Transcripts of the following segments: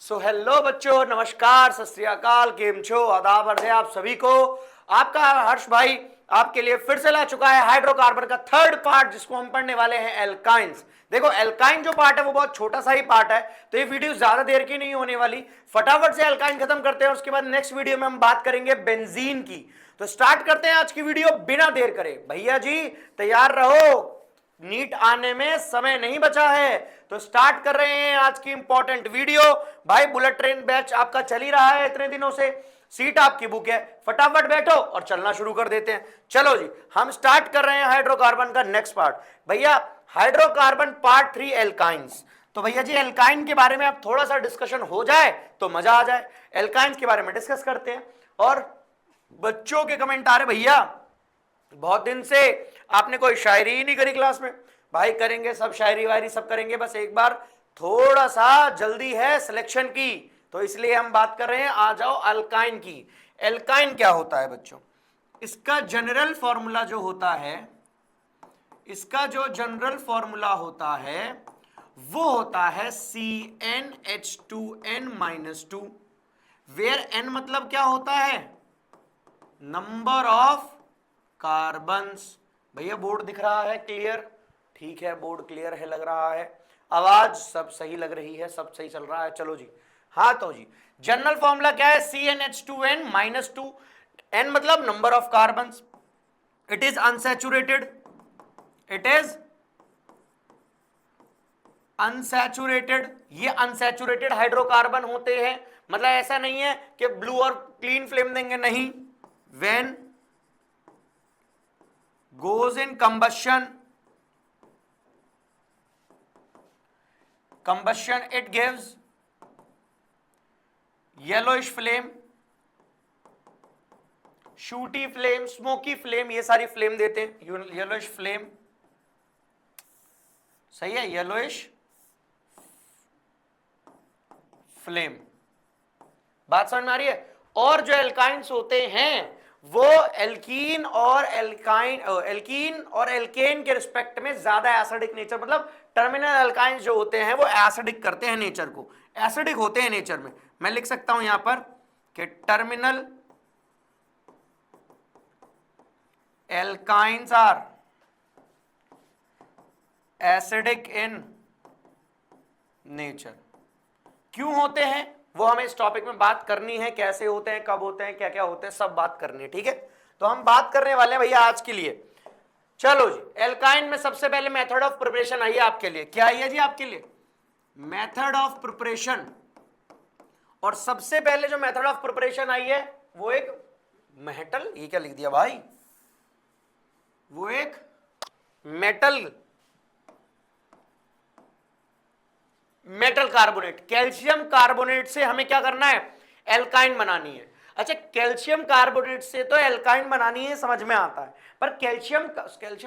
So hello बच्चों, नमस्कार, सत श्री अकाल, केम छो, आदाब, अर्ज है आप सभी को। आपका हर्ष भाई आपके लिए फिर से ला चुका है हाइड्रोकार्बन का थर्ड पार्ट, जिसको हम पढ़ने वाले हैं एल्काइंस। देखो, एल्काइन जो पार्ट है वो बहुत छोटा सा ही पार्ट है, तो ये वीडियो ज्यादा देर की नहीं होने वाली। फटाफट से एल्काइन खत्म करते हैं, उसके बाद नेक्स्ट वीडियो में हम बात करेंगे बेंजीन की। तो स्टार्ट करते हैं आज की वीडियो बिना देर करे। भैया जी तैयार रहो, नीट आने में समय नहीं बचा है। तो स्टार्ट कर रहे हैं आज की इंपॉर्टेंट वीडियो। भाई बुलेट ट्रेन बैच आपका चल ही रहा है इतने दिनों से, सीट आपकी बुक है, फटाफट बैठो और चलना शुरू कर देते हैं। चलो जी, हम स्टार्ट कर रहे हैं हाइड्रोकार्बन का नेक्स्ट पार्ट। भैया हाइड्रोकार्बन पार्ट 3 एल्काइंस। तो भैया जी एल्काइन के बारे में अब थोड़ा सा डिस्कशन हो जाए तो मजा आ जाए। एल्काइंस के बारे में डिस्कस करते हैं। और बच्चों के कमेंट आ रहे, भैया बहुत दिन से आपने कोई शायरी ही नहीं करी क्लास में। भाई करेंगे, सब शायरी वायरी सब करेंगे, बस एक बार थोड़ा सा जल्दी है सिलेक्शन की, तो इसलिए हम बात कर रहे हैं। आ जाओ अल्काइन की। एल्काइन क्या होता है बच्चों? इसका जनरल फॉर्मूला जो होता है, इसका जो जनरल फॉर्मूला होता है वो होता है CnH2n-2, वेयर n मतलब क्या होता है? Number of carbons. भैया बोर्ड दिख रहा है क्लियर? ठीक है, बोर्ड क्लियर है लग रहा है, आवाज सब सही लग रही है, सब सही चल रहा है। चलो जी, हाँ तो जी जनरल फॉर्मूला क्या है? CnH2n-2, n मतलब number of carbons. It is unsaturated, it is unsaturated. ये अनसैचुरेटेड हाइड्रोकार्बन होते हैं, मतलब ऐसा नहीं है कि ब्लू और क्लीन फ्लेम देंगे, नहीं। When goes in combustion it gives yellowish flame, shooty flame, smoky flame, ये सारी फ्लेम देते हैं। येलोइश फ्लेम, सही है, येलोइश फ्लेम। बात समझ में आ रही है? और जो एल्काइंस होते हैं वो एल्कीन और एल्केन के रिस्पेक्ट में ज्यादा एसिडिक नेचर, मतलब टर्मिनल एल्काइंस जो होते हैं वो एसिडिक करते हैं नेचर को, एसिडिक होते हैं नेचर में। मैं लिख सकता हूं यहां पर कि terminal alkynes are acidic in nature. क्यों होते हैं वो हमें इस टॉपिक में बात करनी है, कैसे होते हैं, कब होते हैं, क्या क्या होते हैं, सब बात करनी है, ठीक है। तो हम बात करने वाले हैं भैया आज के लिए। चलो जी, एल्काइन में सबसे पहले मेथड ऑफ प्रिपरेशन आई है आपके लिए। क्या आई है जी आपके लिए? Method of preparation. और सबसे पहले जो मेथड ऑफ प्रिपरेशन आई है वो एक मेटल, ये क्या लिख दिया भाई, वो एक मेटल कार्बोनेट, कैल्शियम कार्बोनेट से हमें क्या करना है? एल्काइन बनानी है। अच्छा, कैल्शियम कार्बोनेट से तो एल्काइन बनानी है, समझ में आता है, पर कैल्शियम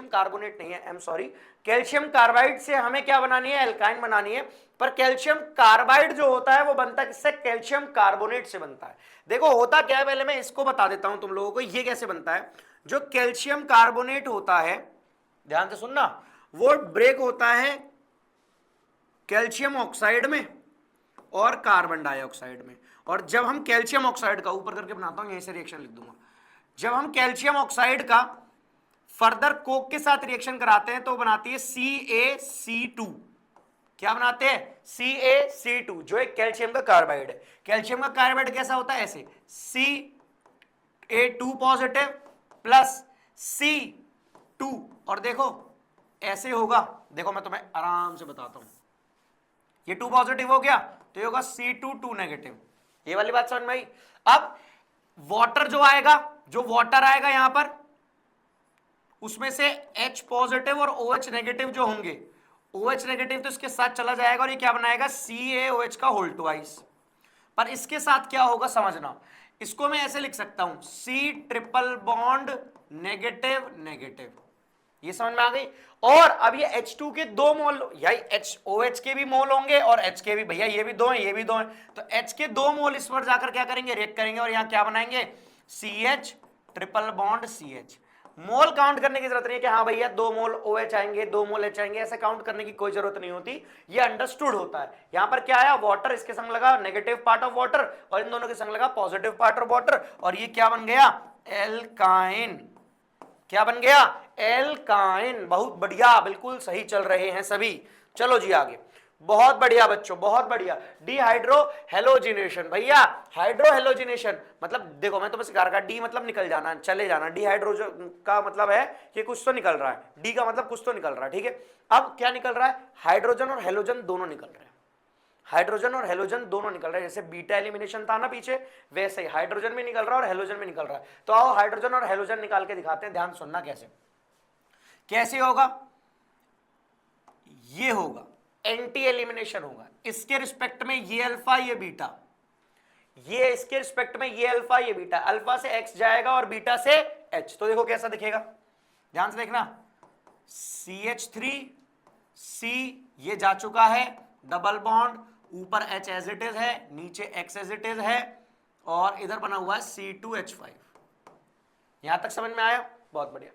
कार्बोनेट नहीं है, I am sorry, calcium carbide से हमें क्या बनानी है? एल्काइन बनानी है। पर कैल्शियम कार्बाइड जो होता है वो बनता है किससे? कैल्शियम कार्बोनेट से बनता है। देखो होता क्या है, पहले मैं इसको बता देता हूं तुम लोगों को, ये कैसे बनता है। जो कैल्शियम कार्बोनेट होता है, ध्यान से सुनना, वो ब्रेक होता है कैल्शियम ऑक्साइड में और कार्बन डाइऑक्साइड में। और जब हम कैल्शियम ऑक्साइड का, ऊपर करके बनाता हूं, यहीं से रिएक्शन लिख दूंगा, जब हम कैल्शियम ऑक्साइड का फर्दर कोक के साथ रिएक्शन कराते हैं तो बनाती है CaC2। क्या बनाते हैं? CaC2, जो एक कैल्शियम का कार्बाइड है। कैल्शियम का कार्बाइड कैसा होता है? ऐसे Ca2 पॉजिटिव प्लस C2, और देखो ऐसे होगा, देखो मैं तुम्हें आराम से बताता हूं। ये 2 पॉजिटिव हो गया तो ये होगा C2 नेगेटिव। ये वाली बात समझ में आई? अब वाटर जो आएगा, जो वाटर आएगा यहां पर, उसमें से H पॉजिटिव और OH नेगेटिव जो होंगे, OH नेगेटिव तो इसके साथ चला जाएगा और ये क्या बनाएगा? CaOH का होल ट्वाइस। पर इसके साथ क्या होगा समझना, इसको मैं ऐसे लिख सकता हूं, C triple bond negative negative. ये समझ में आ गई? और अब ये H2 के 2 मोल, या OH के भी मोल होंगे और H के भी, भैया ये भी 2 हैं, ये भी 2 हैं, तो H के 2 मोल इस पर जाकर क्या करेंगे? रिएक्ट करेंगे और यहां क्या बनाएंगे? CH triple bond CH। मोल काउंट करने की जरूरत नहीं है कि हाँ भैया 2 मोल OH आएंगे, 2 मोल H आएंगे, ऐसे काउंट करने की कोई जरूरत नहीं होती, ये अंडरस्टूड होता है। यहां पर क्या आया, वाटर, इसके संग लगा नेगेटिव पार्ट ऑफ वाटर और इन दोनों के संग लगा पॉजिटिव पार्ट ऑफ वाटर, और ये क्या बन गया, एल्काइन। क्या बन गया, एल्काइन। बहुत बढ़िया, बिल्कुल सही चल रहे हैं सभी। चलो जी आगे, बहुत बढ़िया बच्चों, बहुत बढ़िया। डिहाइड्रो हेलोजिनेशन, भैया हाइड्रो हेलोजिनेशन मतलब देखो मैं तुम्हें सिखा रहा, डी मतलब निकल जाना, चले जाना, डिहाइड्रो का मतलब है कि कुछ तो निकल रहा है, डी का मतलब कुछ तो निकल रहा है, ठीक है। अब क्या निकल रहा है, हाइड्रोजन और हेलोजन दोनों निकल रहे हैं, हाइड्रोजन और हेलोजन दोनों निकल रहे हैं। जैसे बीटा एलिमिनेशन था ना पीछे, वैसे ही हाइड्रोजन भी निकल रहा है और हेलोजन भी निकल रहा है। तो आओ हाइड्रोजन और हेलोजन निकाल के दिखाते हैं, ध्यान सुनना कैसे कैसे होगा। ये होगा एंटी एलिमिनेशन होगा, इसके रिस्पेक्ट में ये अल्फा ये बीटा, ये इसके रिस्पेक्ट में ये अल्फा ये बीटा, अल्फा से एक्स जाएगा और बीटा से एच। तो देखो कैसा दिखेगा, ध्यान से देखना, CH3 C ये जा चुका है, डबल बॉन्ड, ऊपर H एज इट इज है, नीचे X एज इट इज है, और इधर बना हुआ है C2H5। यहां तक समझ में आया, बहुत बढ़िया।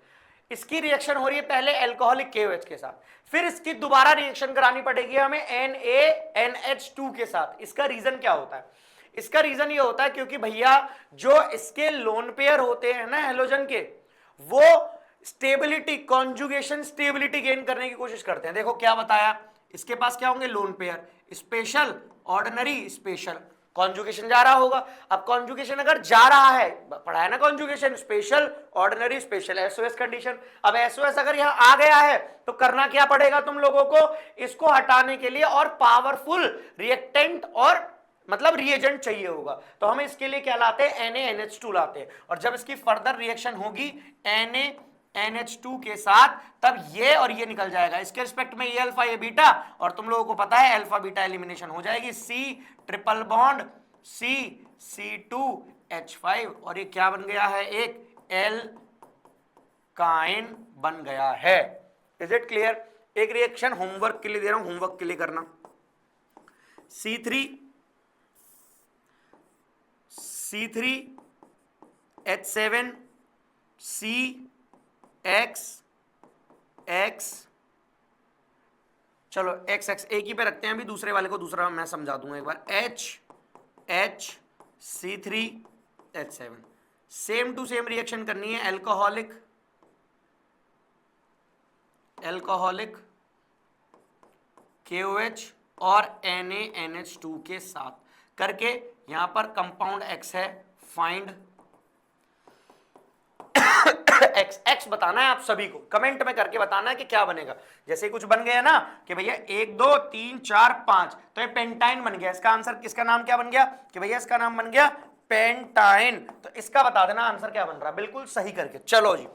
इसकी रिएक्शन हो रही है पहले एल्कोहलिक KOH के साथ, फिर इसकी दोबारा रिएक्शन करानी पड़ेगी हमें NaNH2 के साथ। इसका रीजन क्या होता है, इसका रीजन ये होता है क्योंकि भैया जो इसके लोन पेयर होते हैं ना हेलोजन के, वो स्टेबिलिटी, कॉन्जुगेशन स्टेबिलिटी गेन करने की कोशिश करते हैं। देखो क्या बताया, इसके पास क्या होंगे, lone pair, special, ordinary, special, conjugation जा रहा होगा। अब कॉन्जुगेशन अगर जा रहा है, पढ़ा है ना conjugation, special, ordinary, special, SOS condition. अब एसओएस अगर यहां आ गया है तो करना क्या पड़ेगा तुम लोगों को, इसको हटाने के लिए और पावरफुल रिएक्टेंट और मतलब रिएजेंट चाहिए होगा। तो हम इसके लिए क्या लाते हैं, NaNH2 लाते हैं, और जब इसकी फर्दर रिएक्शन होगी NaNH2 के साथ, तब ये और ये निकल जाएगा। इसके रिस्पेक्ट में ये अल्फा ये बीटा, और तुम लोगों को पता है अल्फा बीटा एलिमिनेशन हो जाएगी, C triple bond C C2H5, और ये क्या बन गया है, एक एल्काइन बन गया है। Is it clear. एक रिएक्शन होमवर्क के लिए दे रहा हूं, होमवर्क के लिए करना। C3H7 CX चलो X एक ही पे रखते हैं, अभी दूसरे वाले को दूसरा मैं समझा दूंगा एक बार। C3H7 same to same reaction करनी है एल्कोहलिक KOH और NaNH2 के साथ करके, यहां पर कंपाउंड X है, फाइंड X बताना है आप सभी को, कमेंट में करके बताना है कि क्या बनेगा। जैसे कुछ बन गया ना कि भैया 1 2 3 4 5, तो ये पेंटाइन बन गया। इसका आंसर, किसका नाम क्या बन गया कि भैया इसका नाम बन गया पेंटाइन। तो इसका बता देना आंसर क्या बन रहा है, बिल्कुल सही करके। चलो जी,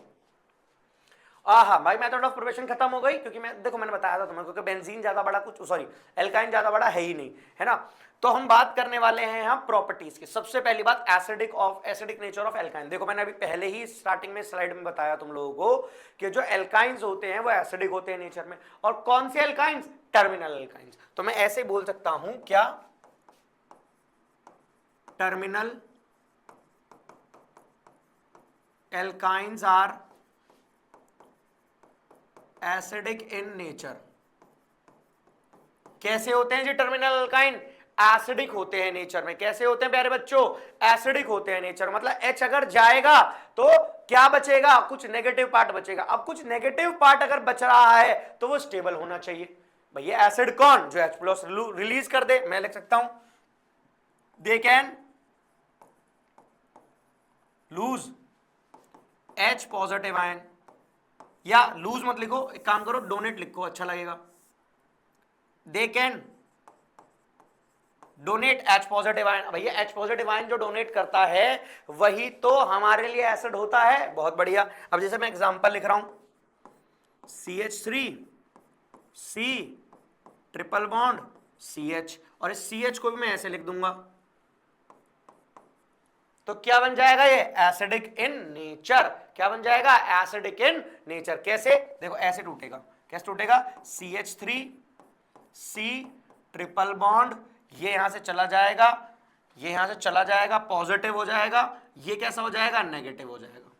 हाँ भाई मेथड ऑफ प्रिपरेशन खत्म हो गई, क्योंकि मैंने बताया था तुम्हें, क्योंकि बेंजीन ज्यादा बड़ा कुछ, सॉरी एल्काइन ज्यादा बड़ा है ही नहीं, है ना। तो हम बात करने वाले हैं यहाँ प्रॉपर्टीज की। सबसे पहली बात एसिडिक नेचर ऑफ एल्काइन। देखो मैंने अभी पहले ही स्टार्टिंग में स्लाइड में बताया तुम लोगों को कि जो एल्काइंस होते हैं वो एसिडिक होते हैं नेचर में। और कौन से एल्काइंस, टर्मिनल एल्काइंस। तो मैं ऐसे बोल सकता हूं क्या, terminal alkynes are acidic in nature. कैसे होते हैं जी टर्मिनल अल्काइन, एसिडिक होते हैं नेचर में। कैसे होते हैं प्यारे बच्चों, एसिडिक होते हैं नेचर। मतलब H अगर जाएगा तो क्या बचेगा, कुछ नेगेटिव पार्ट बचेगा। अब कुछ नेगेटिव पार्ट अगर बच रहा है तो वो स्टेबल होना चाहिए। भैया एसिड कौन, जो H+ रिलीज कर दे। मैं लिख सकता हूं they can lose H positive ion, या लूज मत लिखो, एक काम करो डोनेट लिखो, अच्छा लगेगा। They can donate H positive ion. भैया H पॉजिटिव आयन जो डोनेट करता है वही तो हमारे लिए एसिड होता है। बहुत बढ़िया। अब जैसे मैं एग्जांपल लिख रहा हूं, CH3 C triple bond CH, और इस CH को भी मैं ऐसे लिख दूंगा, तो क्या बन जाएगा ये, एसिडिक इन नेचर। क्या बन जाएगा, एसिडिक इन नेचर। कैसे, देखो ऐसे टूटेगा, कैसे टूटेगा, CH3 C ट्रिपल बॉन्ड, ये यहां से चला जाएगा, ये यहां से चला जाएगा, पॉजिटिव हो जाएगा, ये कैसा हो जाएगा, नेगेटिव हो जाएगा।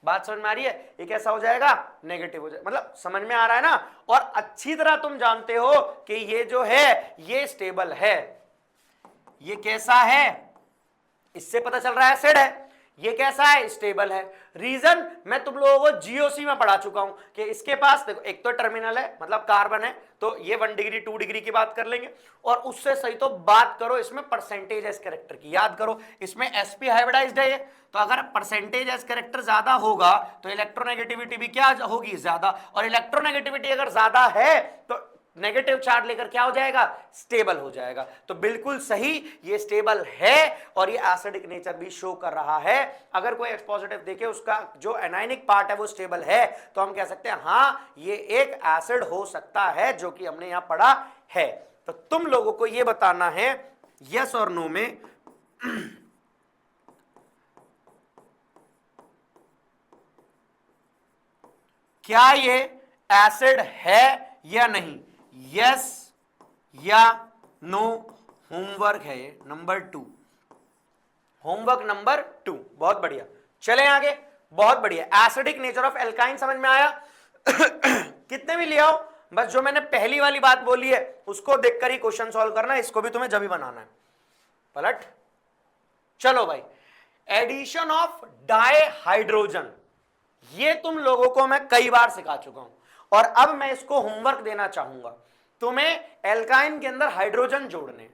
बात समझ में आ रही है? ये कैसा हो जाएगा? नेगेटिव हो जाएगा। मतलब समझ में आ रहा है ना? और अच्छी तरह तुम जानते हो कि ये जो है ये स्टेबल है। ये कैसा है? इससे पता चल रहा है एसिड है। ये कैसा है? स्टेबल है। रीजन मैं तुम लोगों को जीओसी में पढ़ा चुका हूं कि इसके पास देखो एक तो टर्मिनल है मतलब कार्बन है, तो ये 1 डिग्री 2 डिग्री की बात कर लेंगे। और उससे सही तो बात करो इसमें परसेंटेज एस कैरेक्टर की, याद करो इसमें sp हाइब्रिडाइज्ड है ये, तो अगर परसेंटेज एस कैरेक्टर ज्यादा होगा तो इलेक्ट्रोनेगेटिविटी भी क्या होगी? ज्यादा। और इलेक्ट्रोनेगेटिविटी अगर ज्यादा है तो नेगेटिव चार्ज लेकर क्या हो जाएगा? स्टेबल हो जाएगा। तो बिल्कुल सही, ये स्टेबल है और ये एसिडिक नेचर भी शो कर रहा है। अगर कोई एक्स पॉजिटिव देखे उसका जो एनायनिक पार्ट है वो स्टेबल है तो हम कह सकते हैं हाँ ये एक एसिड हो सकता है, जो कि हमने यहां पढ़ा है। तो तुम लोगों को ये बताना है यस और नो में क्या ये एसिड है या नहीं। यस या नो होमवर्क है ये नंबर 2, होमवर्क नंबर 2। बहुत बढ़िया, चलें आगे। बहुत बढ़िया, एसिडिक नेचर ऑफ एल्काइन समझ में आया? कितने भी ले आओ, बस जो मैंने पहली वाली बात बोली है उसको देखकर ही क्वेश्चन सॉल्व करना है, इसको भी तुम्हें जब ही बनाना है। पलट, चलो भाई। एडिशन ऑफ डाई हाइड्रोजन, ये तुम लोगों को मैं कई बार सिखा चुका हूं और अब मैं इसको होमवर्क देना चाहूंगा। तुम्हें एल्काइन के अंदर हाइड्रोजन जोड़ने,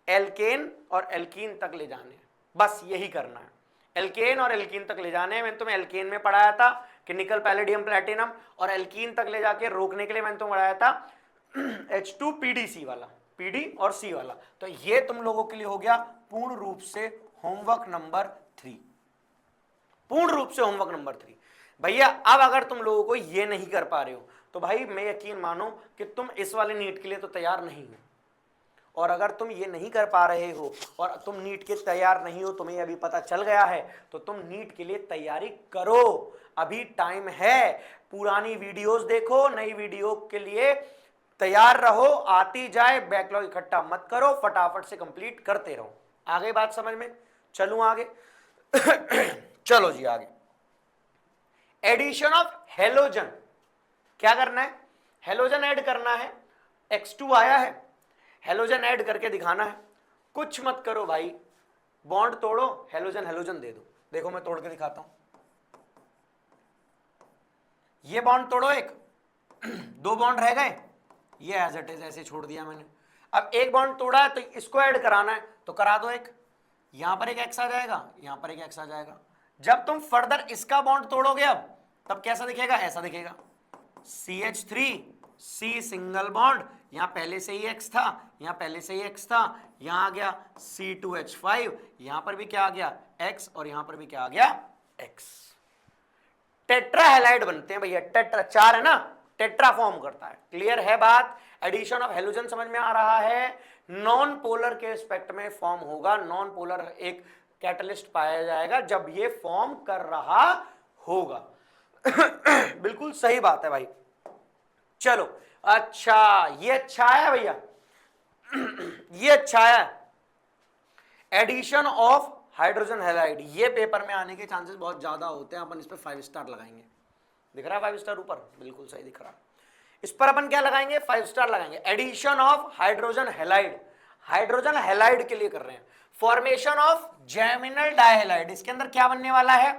एल्केन और एल्कीन तक ले जाने, बस यही करना है। एल्केन और एल्कीन तक ले जाने, मैंने तुम्हें एल्केन में पढ़ाया था कि निकल पैलेडियम प्लैटिनम, और एल्कीन तक ले जाके रोकने के लिए मैंने तुम्हें पढ़ाया था H2PDC वाला, पीडी और सी वाला। तो ये तुम लोगों के लिए हो गया पूर्ण रूप से होमवर्क नंबर 3, पूर्ण रूप से होमवर्क नंबर 3। भैया अब अगर तुम लोगों को ये नहीं कर पा रहे हो तो भाई मैं यकीन मानो कि तुम इस वाले नीट के लिए तो तैयार नहीं हो। और अगर तुम ये नहीं कर पा रहे हो और तुम नीट के तैयार नहीं हो, तुम्हें अभी पता चल गया है, तो तुम नीट के लिए तैयारी करो, अभी टाइम है। पुरानी वीडियोस देखो, नई वीडियो के लिए तैयार रहो, आती जाए, बैकलॉग इकट्ठा मत करो, फटाफट से कंप्लीट करते रहो। आगे बात समझ में? चलूं आगे? चलो जी आगे। एडिशन ऑफ हेलोजन, क्या करना है? हेलोजन ऐड करना है। X2 आया है, हेलोजन ऐड करके दिखाना है। कुछ मत करो भाई, बॉन्ड तोड़ो, हेलोजन हेलोजन दे दो। देखो मैं तोड़ के दिखाता हूं। ये बॉन्ड तोड़ो, एक 2 बॉन्ड रह गए, ये एज इट इज ऐसे छोड़ दिया मैंने। अब एक बॉन्ड तोड़ा है तो इसको ऐड कराना है, तो करा दो। एक यहां पर एक एक्स आ जाएगा, यहां पर एक एक्स आ जाएगा। जब तुम फर्दर इसका बॉन्ड तोड़ोगे अब तब कैसा दिखेगा? ऐसा दिखेगा, CH3C सिंगल बॉन्ड, यहां पहले से ही एक्स था, यहां पहले से ही एक्स था, यहां आ गया C2H5, यहां पर भी क्या आ गया? एक्स, और यहां पर भी क्या आ गया? एक्स। टेट्राहेलाइड बनते हैं भैया, टेट्रा 4 है ना, टेट्रा फॉर्म करता है। क्लियर है बात? एडिशन ऑफ हेलोजन समझ में आ रहा है? नॉन पोलर के एस्पेक्ट में फॉर्म होगा, नॉन पोलर एक कैटलिस्ट पाया जाएगा जब ये फॉर्म कर रहा होगा। बिल्कुल सही बात है भाई। चलो अच्छा, ये अच्छा है भैया, ये अच्छा है। एडिशन ऑफ हाइड्रोजन हैलाइड, ये पेपर में आने के चांसेस बहुत ज्यादा होते हैं। अपन इस पर 5 स्टार लगाएंगे। दिख रहा है 5 स्टार ऊपर? बिल्कुल सही दिख रहा है। इस पर अपन क्या लगाएंगे? 5 स्टार लगाएंगे। Addition of hydrogen halide, hydrogen halide के लिए कर रहे हैं। फॉर्मेशन ऑफ जेमिनल डायहैलाइड, इसके अंदर क्या बनने वाला है?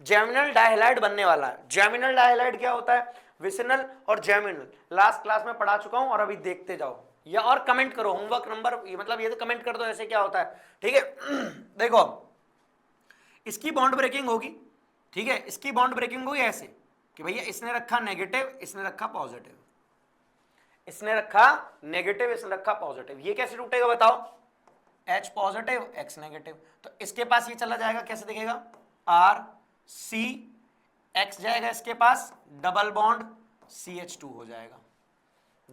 जेमिनल डायहैलाइड बनने वाला है। जेमिनल डायहैलाइड क्या होता है? विसिनल और जेमिनल लास्ट क्लास में पढ़ा चुका हूं, और अभी देखते जाओ या और कमेंट करो होमवर्क नंबर, मतलब ये तो कमेंट कर दो ऐसे क्या होता है, ठीक है। देखो इसकी बॉन्ड ब्रेकिंग होगी, ठीक है, इसकी बॉन्ड ब्रेकिंग होगी ऐसे कि भैया इसने रखा नेगेटिव, इसने रखा पॉजिटिव, इसने रखा नेगेटिव, इसने रखा पॉजिटिव। ये कैसे टूटेगा बताओ? H पॉजिटिव X नेगेटिव, तो इसके पास ये चला जाएगा, कैसे दिखेगा? RC, X जाएगा इसके पास, डबल बॉन्ड CH2 हो जाएगा।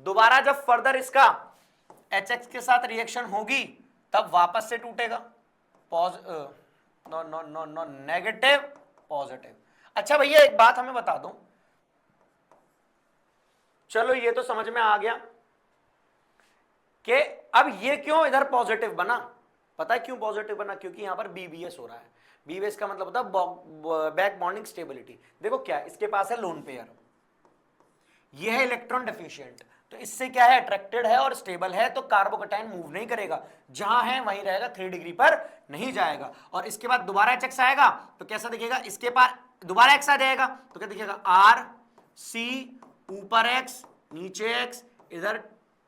दोबारा जब फर्दर इसका HX के साथ रिएक्शन होगी तब वापस से टूटेगा, नो नेगेटिव पॉजिटिव। अच्छा भैया एक बात हमें बता दो, चलो ये तो समझ में आ गया कि अब ये क्यों इधर पॉजिटिव बना, पता है क्यों पॉजिटिव बना? क्योंकि यहां पर बीबीएस हो रहा है। बीबीएस का मतलब होता है बैक बॉन्डिंग स्टेबिलिटी। देखो क्या इसके पास है लोन पेयर, ये है इलेक्ट्रॉन डेफिशिएंट, तो इससे क्या है अट्रैक्टेड है और स्टेबल है, तो कार्बोकैटायन मूव नहीं करेगा, जहां है वहीं रहेगा, 3 डिग्री पर नहीं जाएगा। और इसके बाद दोबारा HX आएगा तो कैसा दिखेगा? इसके पास दोबारा X आ जाएगा तो क्या दिखेगा? R C, ऊपर X नीचे X, इधर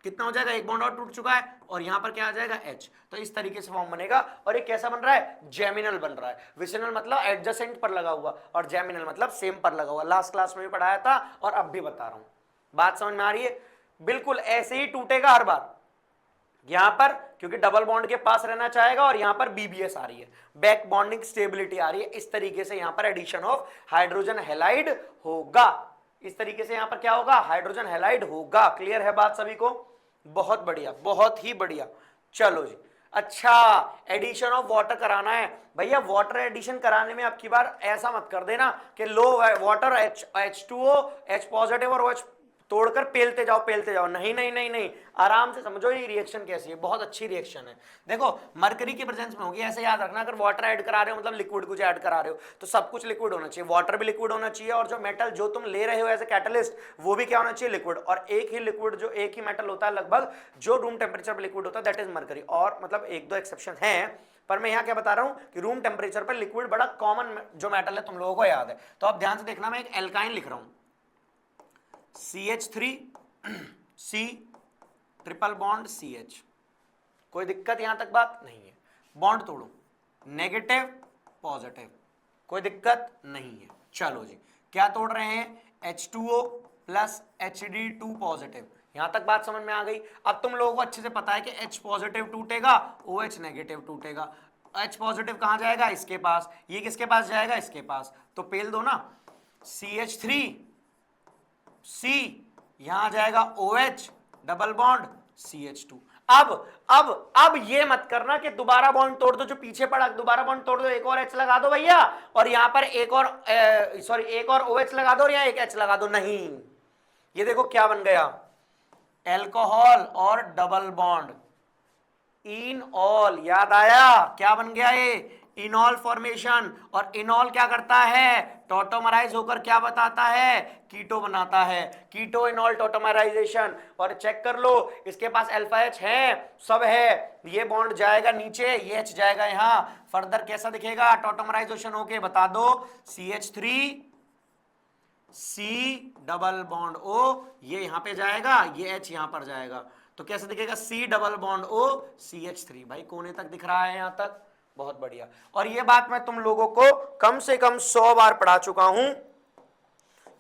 कितना हो जाएगा? एक बॉन्ड और टूट चुका है, और यहां पर क्या आ जाएगा? H। तो इस तरीके से फॉर्म बनेगा। और ये कैसा बन रहा है? जेमिनल बन रहा है। विसिनल मतलब एडजेसेंट पर लगा हुआ, और जेमिनल मतलब सेम पर लगा हुआ। लास्ट क्लास में भी पढ़ाया था और अब भी बता रहा हूं। बात समझ में आ रही है? बिल्कुल ऐसे ही टूटेगा हर बार यहां पर, क्योंकि डबल बॉन्ड के पास रहना चाहेगा, और यहां पर बीबीएस आ रही है, बैक बॉन्डिंग स्टेबिलिटी आ रही है। इस तरीके से यहां पर एडिशन ऑफ हाइड्रोजन हैलाइड होगा। इस तरीके से यहां पर क्या होगा? हाइड्रोजन हैलाइड होगा। क्लियर है बात सभी को? बहुत बढ़िया, बहुत ही बढ़िया। चलो जी, अच्छा एडिशन ऑफ वाटर कराना है भैया। वाटर एडिशन कराने में अब की बार ऐसा मत कर देना कि लो वाटर H2O, H पॉजिटिव और OH तोड़कर पेलते जाओ। नहीं नहीं नहीं नहीं, आराम से समझो ये रिएक्शन कैसी है। बहुत अच्छी रिएक्शन है। देखो मरकरी की प्रेजेंस में होगी, ऐसे याद रखना। अगर वाटर ऐड करा रहे हो मतलब लिक्विड कुछ ऐड करा रहे हो, तो सब कुछ लिक्विड होना चाहिए। वाटर भी लिक्विड होना चाहिए, और जो मेटल जो तुम ले रहे हो एज ए कैटलिस्ट वो भी क्या होना चाहिए? लिक्विड। और एक ही लिक्विड, जो एक ही मेटल होता है लगभग जो रूम टेम्परेचर पर लिक्विड होता है, दैट इज मरकरी। और मतलब एक दो एक्सेप्शन है, पर मैं यहां क्या बता रहा हूं कि रूम टेम्परेचर पर लिक्विड बड़ा कॉमन जो मेटल है तुम लोगों को याद है। तो अब ध्यान से देखना, मैं एक एल्काइन लिख रहा हूं, CH3 C triple bond CH। कोई दिक्कत यहां तक बात नहीं है? बॉन्ड तोड़ो, नेगेटिव पॉजिटिव, कोई दिक्कत नहीं है। चलो जी, क्या तोड़ रहे हैं? H2O plus HD2 positive. यहां तक बात समझ में आ गई? अब तुम लोगों को अच्छे से पता है कि H पॉजिटिव टूटेगा, OH नेगेटिव टूटेगा। H पॉजिटिव कहां जाएगा? इसके पास। ये किसके पास जाएगा? इसके पास। तो पेल दो ना, CH3 C, यहां जाएगा OH डबल बॉन्ड CH2। अब ये मत करना कि दोबारा बॉन्ड तोड़ दो जो पीछे पड़ा, दोबारा बॉन्ड तोड़ दो, एक और H लगा दो भैया, और यहां पर एक और OH लगा दो, और यहां एक H लगा दो। नहीं, ये देखो क्या बन गया? एल्कोहल और डबल बॉन्ड इनऑल। याद आया क्या बन गया? ये इनॉल फॉर्मेशन। और इनॉल क्या करता है? टॉटोमराइज होकर क्या बताता है? कीटो बनाता है। कीटो इनॉल टॉटोमराइजेशन। और चेक कर लो, इसके पास अल्फा H है, सब है। ये बॉन्ड जाएगा नीचे, ये H जाएगा यहां। फर्दर कैसा दिखेगा टॉटोमराइजेशन होके? बता दो। CH3 C double bond O, ये यहां पे जाएगा, ये H यहां पर जाएगा, तो कैसे दिखेगा? C double bond O CH3। भाई कोने तक दिख रहा है यहां तक? बहुत बढ़िया। और ये बात मैं तुम लोगों को कम से कम 100 बार पढ़ा चुका हूं।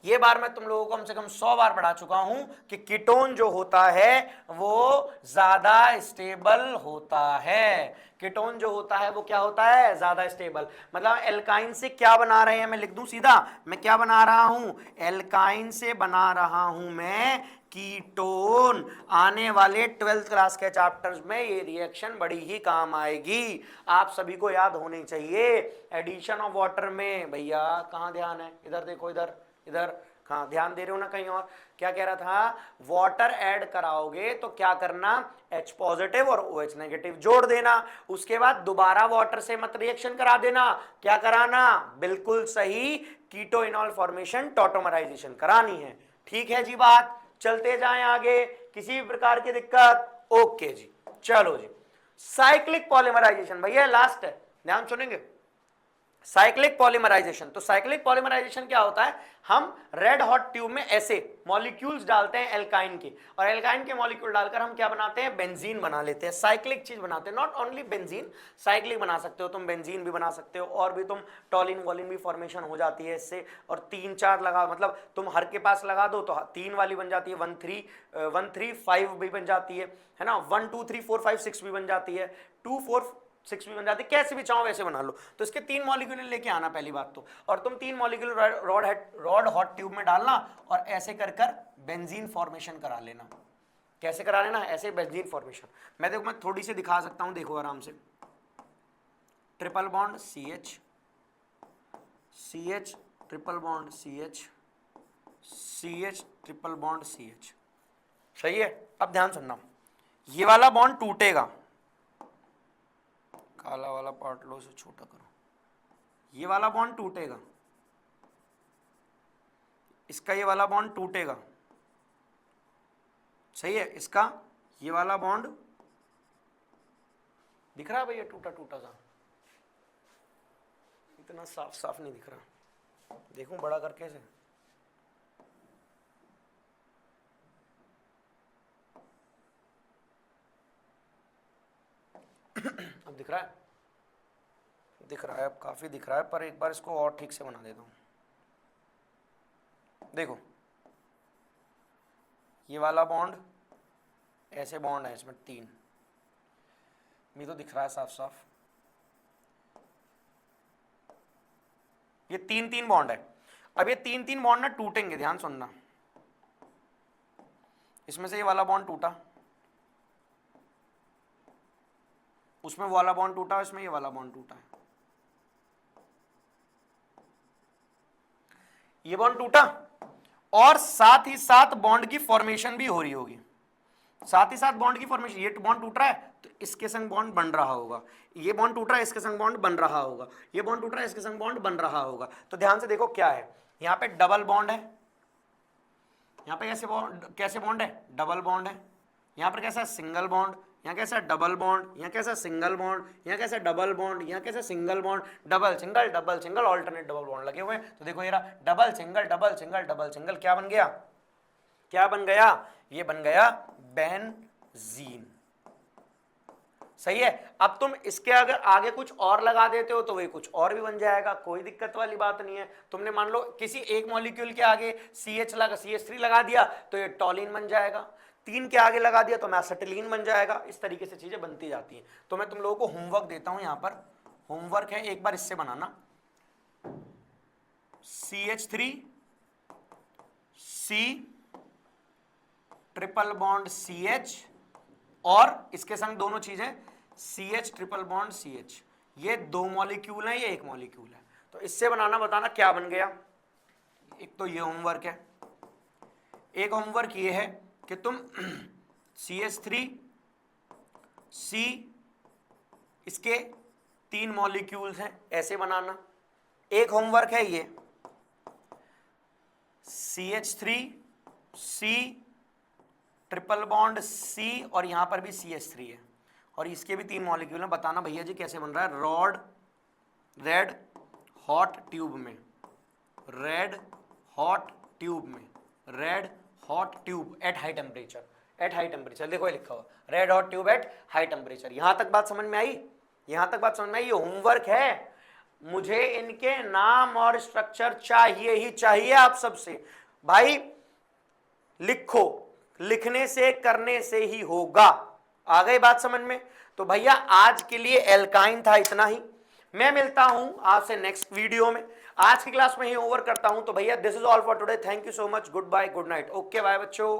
ये बार मैं तुम लोगों को कम से कम 100 बार पढ़ा चुका हूं कि कीटोन जो होता है वो ज्यादा स्टेबल होता है। कीटोन जो होता है वो क्या होता है? ज्यादा स्टेबल। मतलब एल्काइन से क्या बना रहे हैं? मैं लिख दूं सीधा, मैं क्या बना रहा हूं? एल्काइन से बना रहा हूं मैं कीटोन। आने वाले 12th क्लास के चैप्टर्स में ये रिएक्शन बड़ी ही काम आएगी, आप सभी को याद होनी चाहिए। एडिशन ऑफ वाटर में भैया कहां ध्यान है? इधर देखो, इधर इधर कहां ध्यान दे रहे हो ना कहीं और? क्या कह रहा था? वाटर ऐड कराओगे तो क्या करना? H पॉजिटिव और OH नेगेटिव जोड़ देना। उसके बाद दोबारा वाटर से मत रिएक्शन करा देना। क्या कराना? बिल्कुल सही, कीटो इनॉल फॉर्मेशन टॉटोमराइजेशन करानी है। ठीक है जी बात? चलते जाएं आगे, किसी भी प्रकार की दिक्कत? ओके जी, चलो जी। साइक्लिक पॉलीमराइजेशन भैया लास्ट है, ध्यान सुनेंगे। साइक्लिक पॉलीमराइजेशन, तो साइक्लिक पॉलीमराइजेशन क्या होता है? हम रेड हॉट ट्यूब में ऐसे मॉलिक्यूल्स डालते हैं एल्काइन के, और एल्काइन के मॉलिक्यूल डालकर हम क्या बनाते हैं? बेंजीन बना लेते हैं, साइक्लिक चीज बनाते हैं। नॉट ओनली बेंजीन, साइक्लिक बना सकते हो तुम, बेंजीन भी बना सकते हो, और भी तुम टॉलिन वॉलिन भी फॉर्मेशन हो जाती है इससे। और 3-4 लगा, मतलब तुम हर के पास लगा दो तो 3 वाली बन जाती है, 1-3-5 भी बन जाती है ना, 1-2-3-4-5-6 भी बन जाती है, 2-4-6 भी बन जाती है, कैसे भी चाहो वैसे बना लो। तो इसके 3 मॉलिक्यूल लेके आना पहली बात तो, और तुम 3 मॉलिक्यूल रॉड हॉट ट्यूब में डालना, और ऐसे कर कर बेंजीन फॉर्मेशन करा लेना। कैसे करा लेना? ऐसे बेंजीन फॉर्मेशन। मैं थोड़ी सी दिखा सकता हूं, देखो आराम से। Triple bond CH, CH triple bond CH, CH triple bond CH। सही है? अब ध्यान सुनना, ये वाला बॉन्ड टूटेगा, काला वाला पार्ट लो, इसे छोटा करो, ये वाला बॉन्ड टूटेगा, इसका ये वाला बॉन्ड टूटेगा, सही है, इसका ये वाला बॉन्ड दिख रहा है भैया, टूटा टूटा सा, इतना साफ साफ नहीं दिख रहा, देखूं बड़ा करके से, अब दिख रहा है, दिख रहा है, अब काफी दिख रहा है, पर एक बार इसको और ठीक से बना देता हूं। देखो ये वाला बॉन्ड, ऐसे बॉन्ड है इसमें 3, मुझे तो दिख रहा है साफ साफ, ये 3 बॉन्ड है। अब ये 3 बॉन्ड ना टूटेंगे, ध्यान सुनना, इसमें से ये वाला बॉन्ड टूटा, उसमें वो वाला बॉन्ड टूटा, इसमें ये वाला बॉन्ड टूटा है, ये बॉन्ड टूटा, और साथ ही साथ बॉन्ड की फॉर्मेशन भी हो रही होगी, साथ ही साथ बॉन्ड की फॉर्मेशन, ये बॉन्ड टूट रहा है तो इसके संग बॉन्ड बन रहा होगा, ये बॉन्ड टूट रहा है इसके संग बॉन्ड बन रहा होगा, ये बॉन्ड टूट रहा है इसके संग बॉन्ड बन रहा होगा। तो ध्यान से देखो क्या है, यहाँ पे डबल बॉन्ड है, यहाँ पे कैसे बॉन्ड है, डबल बॉन्ड है, यहाँ पर कैसा है, सिंगल बॉन्ड, यहाँ कैसा डबल बॉन्ड, यहाँ कैसा सिंगल बॉन्ड, यहाँ कैसा डबल बॉन्ड, यहाँ कैसा single bond, double single alternate double bond लगे हुए हैं। तो देखो ये रहा double single double single double single, क्या बन गया, क्या बन गया, ये बन गया बेंजीन, सही है। अब तुम इसके अगर आगे कुछ और लगा देते हो तो वही कुछ और भी बन जाएगा, कोई दिक्कत वाली बात नहीं है। तुमने मान लो किसी एक मॉलिक्यूल के आगे CH3 लगा दिया तो ये टॉलिन बन जाएगा, 3 के आगे लगा दिया तो मैसेटिलीन बन जाएगा, इस तरीके से चीजें बनती जाती हैं। तो मैं तुम लोगों को होमवर्क देता हूं, यहाँ पर होमवर्क है, एक बार इससे बनाना, CH3 C triple bond CH और इसके संग दोनों चीजें CH ट्रिपल बॉन्ड CH, ये 2 मॉलिक्यूल है, ये 1 मॉलिक्यूल है। तो इससे बनाना, बताना क्या बन गया। एक तो ये होमवर्क है, एक होमवर्क ये है कि तुम CH3 C, इसके 3 मॉलिक्यूल्स हैं, ऐसे बनाना। एक होमवर्क है ये CH3 C triple bond C और यहां पर भी CH3 है और इसके भी 3 मॉलिक्यूल हैं, बताना भैया जी कैसे बन रहा है। रेड हॉट ट्यूब में, रेड हॉट ट्यूब में, red hot tube at high temperature, at high temperature, देखो ये लिखा हुआ red hot tube at high temperature. यहां तक बात समझ में आई, यहां तक बात समझ में आई। ये होमवर्क है, मुझे इनके नाम और स्ट्रक्चर चाहिए ही चाहिए आप सबसे। भाई लिखो, लिखने से करने से ही होगा। आ गई बात समझ में। तो भैया आज के लिए एल्काइन था इतना ही, मैं मिलता हूं आपसे नेक्स्ट वीडियो में। आज की क्लास में ही ओवर करता हूं। तो भैया this is all for today, thank you so much, good bye, good night, okay bye बच्चों।